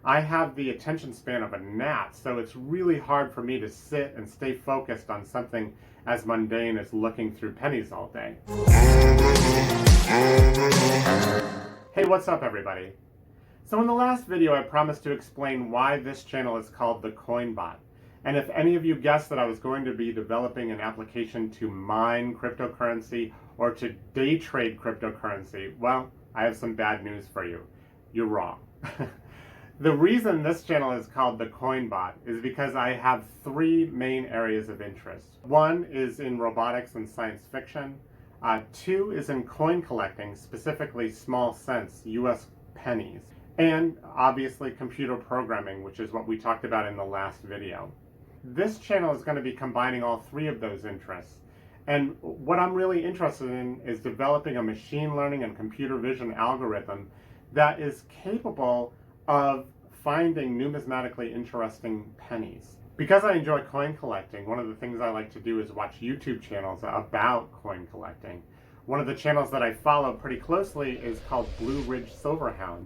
I have the attention span of a gnat, so it's really hard for me to sit and stay focused on something as mundane as looking through pennies all day. Hey, what's up everybody? So in the last video I promised to explain why this channel is called the CoinBot. And if any of you guessed that I was going to be developing an application to mine cryptocurrency or to day trade cryptocurrency, well, I have some bad news for you. You're wrong. The reason this channel is called the CoinBot is because I have three main areas of interest. One is in robotics and science fiction. Two is in coin collecting, specifically small cents, US pennies. And obviously computer programming, which is what we talked about in the last video. This channel is going to be combining all three of those interests. And what I'm really interested in is developing a machine learning and computer vision algorithm that is capable of finding numismatically interesting pennies. Because I enjoy coin collecting, one of the things I like to do is watch YouTube channels about coin collecting. One of the channels that I follow pretty closely is called Blue Ridge Silverhound.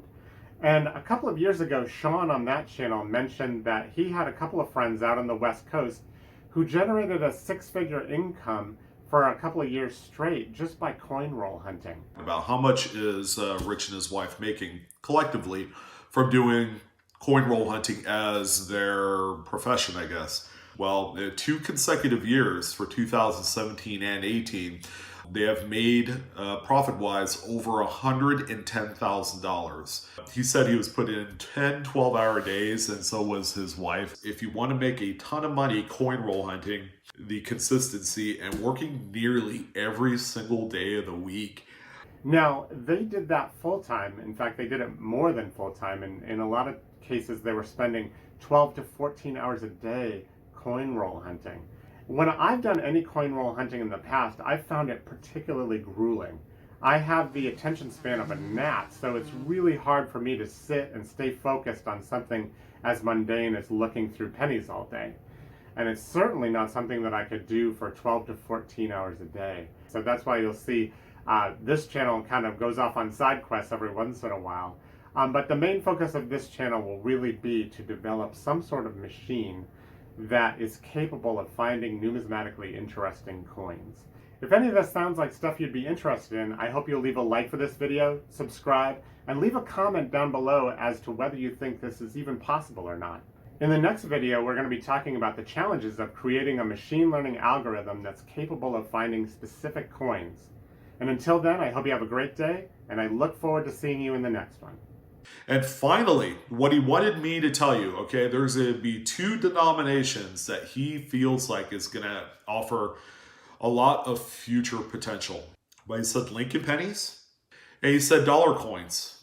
And a couple of years ago, Sean on that channel mentioned that he had a couple of friends out on the West Coast who generated a six-figure income for a couple of years straight just by coin roll hunting. About how much is Rich and his wife making collectively from doing coin roll hunting as their profession, I guess. Well, 2 consecutive years for 2017 and 18, they have made profit-wise over $110,000. He said he was put in 10, 12-hour days, and so was his wife. If you want to make a ton of money coin roll hunting, the consistency and working nearly every single day of the week. Now, they did that full-time. In fact, they did it more than full-time. And in a lot of cases, they were spending 12 to 14 hours a day coin roll hunting. When I've done any coin roll hunting in the past, I've found it particularly grueling. I have the attention span of a gnat, so it's really hard for me to sit and stay focused on something as mundane as looking through pennies all day. And it's certainly not something that I could do for 12 to 14 hours a day. So that's why you'll see this channel kind of goes off on side quests every once in a while. But the main focus of this channel will really be to develop some sort of machine that is capable of finding numismatically interesting coins. If any of this sounds like stuff you'd be interested in, I hope you'll leave a like for this video, subscribe, and leave a comment down below as to whether you think this is even possible or not. In the next video, we're going to be talking about the challenges of creating a machine learning algorithm that's capable of finding specific coins. And until then, I hope you have a great day, and I look forward to seeing you in the next one. And finally, what he wanted me to tell you, okay, there's going to be 2 denominations that he feels like is going to offer a lot of future potential. But he said Lincoln pennies, and he said dollar coins.